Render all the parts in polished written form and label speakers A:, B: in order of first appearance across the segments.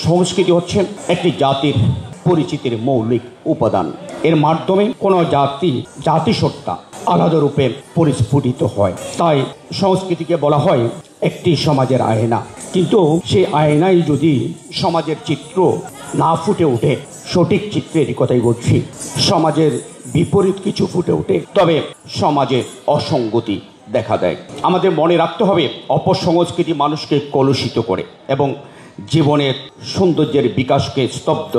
A: সংস্কৃতি হচ্ছে একটি জাতির পরিচিতির মৌলিক উপাদান। এর মাধ্যমে কোনো জাতিসত্তা আলাদা রূপে পরিস্ফুটিত হয়। তাই সংস্কৃতিকে বলা হয় একটি সমাজের আয়না। কিন্তু সেই আয়নায় যদি সমাজের চিত্র না ফুটে ওঠে, সঠিক চিত্রের কথাই বলছি, সমাজের বিপরীত কিছু ফুটে ওঠে, তবে সমাজে অসঙ্গতি দেখা দেয়। আমাদের মনে রাখতে হবে, অপসংস্কৃতি মানুষকে কলুষিত করে এবং জীবনের সৌন্দর্যের বিকাশকে স্তব্ধ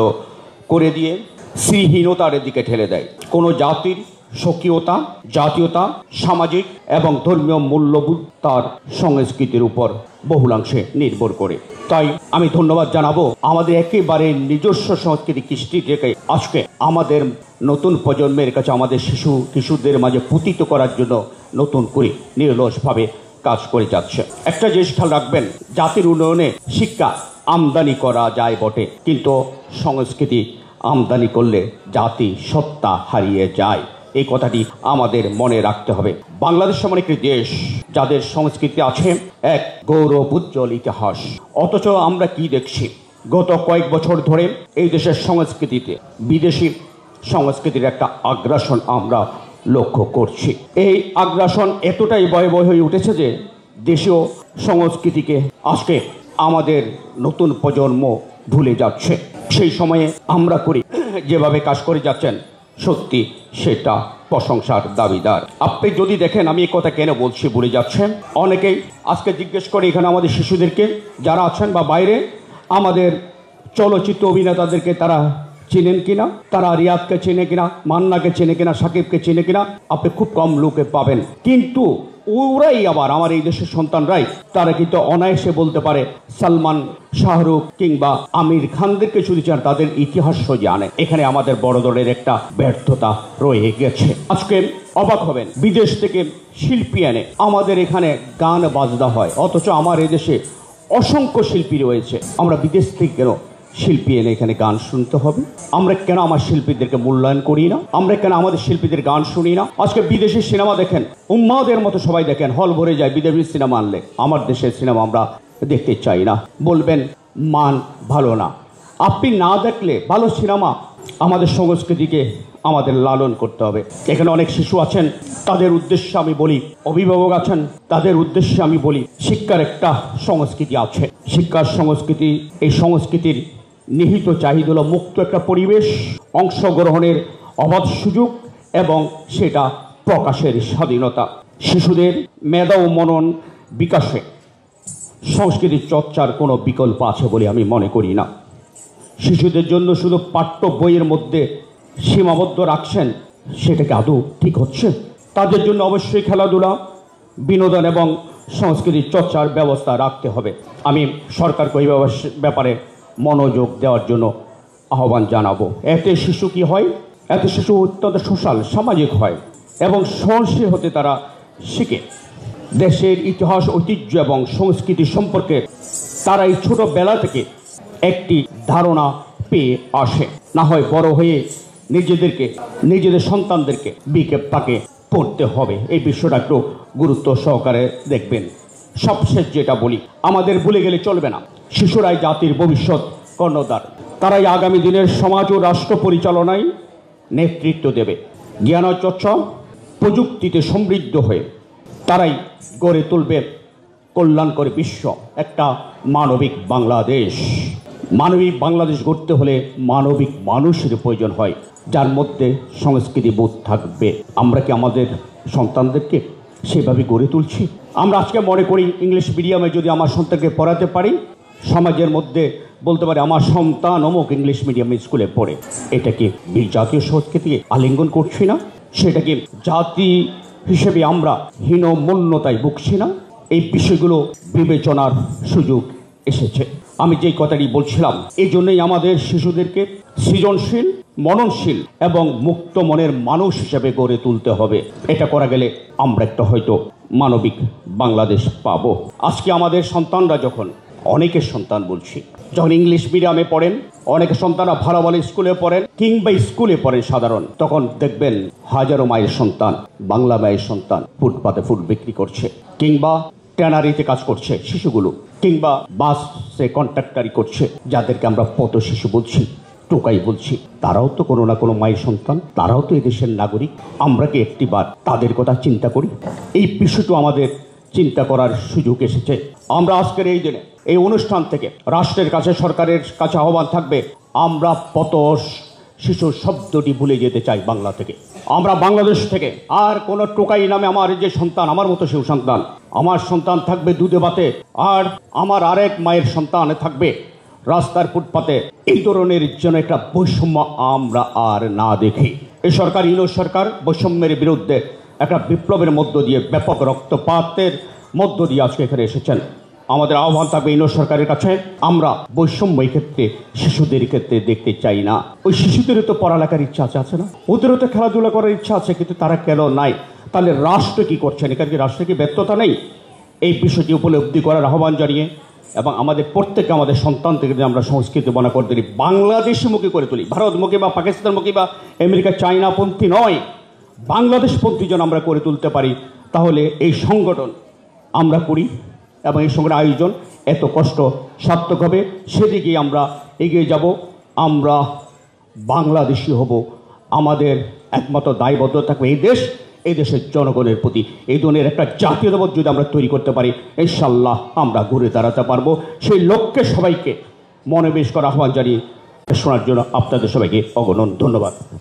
A: করে দিয়ে শ্রীহীনতার দিকে ঠেলে দেয়। কোনো জাতির স্বকীয়তা, জাতীয়তা, সামাজিক এবং ধর্মীয় মূল্যবোধ তার সংস্কৃতির উপর বহুলাংশে নির্ভর করে। তাই আমি ধন্যবাদ জানাবো আমাদের একেবারে নিজস্ব সংস্কৃতি কৃষ্টি থেকে আজকে আমাদের নতুন প্রজন্মের কাছে আমাদের কিশোরদের মাঝে পুতিত করার জন্য নতুন করে নিরলসভাবে কাজ করে যাচ্ছে। একটা জিনিস খেয়াল রাখবেন, জাতির উন্নয়নে শিক্ষা আমদানি করা যায় বটে, কিন্তু সংস্কৃতি আমদানি করলে জাতি সত্তা হারিয়ে যায়। এই কথাটি আমাদের মনে রাখতে হবে। বাংলাদেশ এমন একটি দেশ যাদের সংস্কৃতি আছে এক গৌরবোজ্জ্বল ইতিহাস, অথচ আমরা কি দেখছি, গত কয়েক বছর ধরে এই দেশের সংস্কৃতিতে বিদেশি সংস্কৃতির একটা আগ্রাসন আমরা লক্ষ্য করছি। এই আগ্রাসন এতটাই ভয়াবহ হয়ে উঠেছে যে দেশীয় সংস্কৃতিকে আজকে আমাদের নতুন প্রজন্ম ভুলে যাচ্ছে। সেই সময়ে আমরা করি যেভাবে কাজ করে যাচ্ছেন, সত্যি সেটা প্রশংসার দাবিদার। আপনি যদি দেখেন, আমি এই কথা কেন বলছি ভুলে যাচ্ছেন, অনেকেই আজকে জিজ্ঞেস করে এখানে আমাদের শিশুদেরকে যারা আছেন বা বাইরে, আমাদের চলচ্চিত্র অভিনেতাদেরকে তারা চেনেন কিনা, তারা রিয়াদকে চেনে কিনা, মান্নাকে চেনে কিনা, সাকিবকে চেনে কিনা, আপনি খুব কম লোকে পাবেন। কিন্তু ওরাই আবার আমার এই দেশের সন্তানরাই তারা কিন্তু অনায়াসে বলতে পারে সালমান, শাহরুখ কিংবা আমির খানদেরকে শুধু চান, তাদের ইতিহাস জানে। এখানে আমাদের বড় দলের একটা ব্যর্থতা রয়ে গেছে। আজকে অবাক হবেন, বিদেশ থেকে শিল্পী এনে আমাদের এখানে গান বাজনা হয়, অথচ আমার এই দেশে অসংখ্য শিল্পী রয়েছে। আমরা বিদেশ থেকে কেন শিল্পী এনে এখানে গান শুনতে হবে? আমরা কেন আমার শিল্পীদেরকে মূল্যায়ন করি না? আমরা কেন আমাদের শিল্পীদের গান শুনি না? আজকে বিদেশি সিনেমা দেখেন, উম্মাদের মতো সবাই দেখেন, হল ভরে যায় বিদেশি সিনেমা আনলে। আমার দেশের সিনেমা আমরা দেখতে চাই না, বলবেন মান ভালো না। আপনি না দেখলে ভালো সিনেমা, আমাদের সংস্কৃতিকে আমাদের লালন করতে হবে। এখানে অনেক শিশু আছেন, তাদের উদ্দেশ্যে আমি বলি, অভিভাবক আছেন, তাদের উদ্দেশ্যে আমি বলি, শিক্ষার একটা সংস্কৃতি আছে। শিক্ষার সংস্কৃতি, এই সংস্কৃতির নিহিত চাহিদা হলো মুক্ত একটা পরিবেশ, অংশগ্রহণের অবাধ সুযোগ এবং সেটা প্রকাশের স্বাধীনতা। শিশুদের মেধা ও মনন বিকাশে সংস্কৃতির চর্চার কোনো বিকল্প আছে বলে আমি মনে করি না। শিশুদের জন্য শুধু পাঠ্য বইয়ের মধ্যে সীমাবদ্ধ রাখছেন, সেটাকে আদৌ ঠিক হচ্ছে? তাদের জন্য অবশ্যই খেলাধুলা, বিনোদন এবং সংস্কৃতির চর্চার ব্যবস্থা রাখতে হবে। আমি সরকারকে এই ব্যাপারে মনোযোগ দেওয়ার জন্য আহ্বান জানাবো। এতে শিশু কি হয়, এতে শিশু অত্যন্ত সোশ্যাল, সামাজিক হয় এবং সহনশীল হতে তারা শিখে। দেশের ইতিহাস, ঐতিহ্য এবং সংস্কৃতি সম্পর্কে তারা এই ছোটোবেলা থেকে একটি ধারণা পেয়ে আসে। না হয় বড় হয়ে নিজেদের সন্তানদেরকে বিকে পাকে পড়তে হবে। এই বিষয়টা একটু গুরুত্ব সহকারে দেখবেন। সবশেষ যেটা বলি, আমাদের ভুলে গেলে চলবে না, শিশুরাই জাতির ভবিষ্যৎ কর্ণধার। তারাই আগামী দিনের সমাজ ও রাষ্ট্র পরিচালনায় নেতৃত্ব দেবে। জ্ঞান চর্চা প্রযুক্তিতে সমৃদ্ধ হয়ে তারাই গড়ে তুলবে কল্যাণকর বিশ্ব, একটা মানবিক বাংলাদেশ। মানবিক বাংলাদেশ গড়তে হলে মানবিক মানুষের প্রয়োজন হয়, যার মধ্যে সংস্কৃতি বোধ থাকবে। আমরা কি আমাদের সন্তানদেরকে সেভাবে গড়ে তুলছি? আমরা আজকে মনে করি ইংলিশ মিডিয়ামে যদি আমার সন্তানকে পড়াতে পারি, সমাজের মধ্যে বলতে পারে আমার সন্তান অমুক ইংলিশ মিডিয়াম স্কুলে পড়ে। এটা কি জাতীয় সংস্কৃতিকে আলিঙ্গন করছি না? সেটা কি জাতি হিসেবে আমরা হীনমন্যতায় ভুগছি না? এই বিষয়গুলো বিবেচনার সুযোগ এসেছে। আমি যেই কথাটি বলছিলাম, এই জন্যই আমাদের শিশুদেরকে সৃজনশীল, মননশীল এবং মুক্ত মনের মানুষ হিসেবে গড়ে তুলতে হবে। এটা করা গেলে আমরা একটা হয়তো মানবিক বাংলাদেশ পাবো। আজকে আমাদের সন্তানরা যখন, অনেকের সন্তান বলছি, যখন ইংলিশ মিডিয়ামে পড়েন, অনেক সন্তানরা ভালো ভালো স্কুলে পড়েন কিংবা স্কুলে পড়েন সাধারণ, তখন দেখবেন হাজারো মায়ের সন্তান, বাংলা মায়ের সন্তান ফুটপাতে ফুট বিক্রি করছে কিংবা ট্যানারিতে কাজ করছে শিশুগুলো, কিংবা বাসে কন্ট্রাক্টারি করছে, যাদেরকে আমরা পথ শিশু বলছি, টোকাই বলছি, তারাও তো কোনো না কোনো মায়ের সন্তান, তারাও তো এদেশের নাগরিক। আমরা কি একটিবার তাদের কথা চিন্তা করি? এই বিষয়টি আমাদের চিন্তা করার সুযোগ এসেছে। আমরা আজকের এই দিনে এই অনুষ্ঠান থেকে রাষ্ট্রের কাছে, সরকারের কাছে আহ্বান থাকবে, আমরা পথ শিশু শব্দটি ভুলে যেতে চাই বাংলা থেকে। আমরা বাংলাদেশ থেকে আর কোনো টোকাই নামে আমার যে সন্তান, আমার মতো শিশু সন্তান, আমার সন্তান থাকবে দুধে ভাতে, আর আমার আরেক মায়ের সন্তান থাকবে রাস্তার ফুটপাতে। এই ধরনের যেন একটা বৈষম্য আমরা আর না দেখি। এই সরকার, ইউনূস সরকার, বৈষম্যের বিরুদ্ধে একটা বিপ্লবের মধ্য দিয়ে, ব্যাপক রক্তপাতের মধ্য দিয়ে আজকে এখানে এসেছেন। আমাদের আহ্বান থাকবে ইউনূস সরকারের কাছে, আমরা বৈষম্য এই ক্ষেত্রে শিশুদের ক্ষেত্রে দেখতে চাই না। ওই শিশুদেরও তো পড়ালেখার ইচ্ছা আছে না? ওদেরও তো খেলাধুলা করার ইচ্ছা আছে, কিন্তু তারা কেন নাই? তাহলে রাষ্ট্র কি করছেন? এখানে কি রাষ্ট্রে কি ব্যর্থতা নেই? এই বিষয়টি উপলব্ধি করার আহ্বান জানিয়ে, এবং আমাদের প্রত্যেকে আমাদের সন্তান থেকে যদি আমরা সংস্কৃতি বনা করে তুলি, বাংলাদেশমুখী করে তুলি, ভারতমুখী বা পাকিস্তানমুখী বা আমেরিকা চায়নাপন্থী নয়, বাংলাদেশপন্থী যেন আমরা করে তুলতে পারি, তাহলে এই সংগঠন আমরা করি এবং এই সংগঠন আয়োজন এত কষ্ট সার্থক হবে। সেদিকেই আমরা এগিয়ে যাব। আমরা বাংলাদেশি হব। আমাদের একমাত্র দায়বদ্ধতা থাকবে এই দেশের জনগণের প্রতি। এই ধরনের একটা জাতীয়তাবোধ যদি আমরা তৈরি করতে পারি, ইনশাল্লাহ আমরা ঘুরে দাঁড়াতে পারবো। সেই লক্ষ্যে সবাইকে মনোনিবেশ করার আহ্বান জানিয়ে শোনার জন্য আপনাদের সবাইকে অগণন ধন্যবাদ।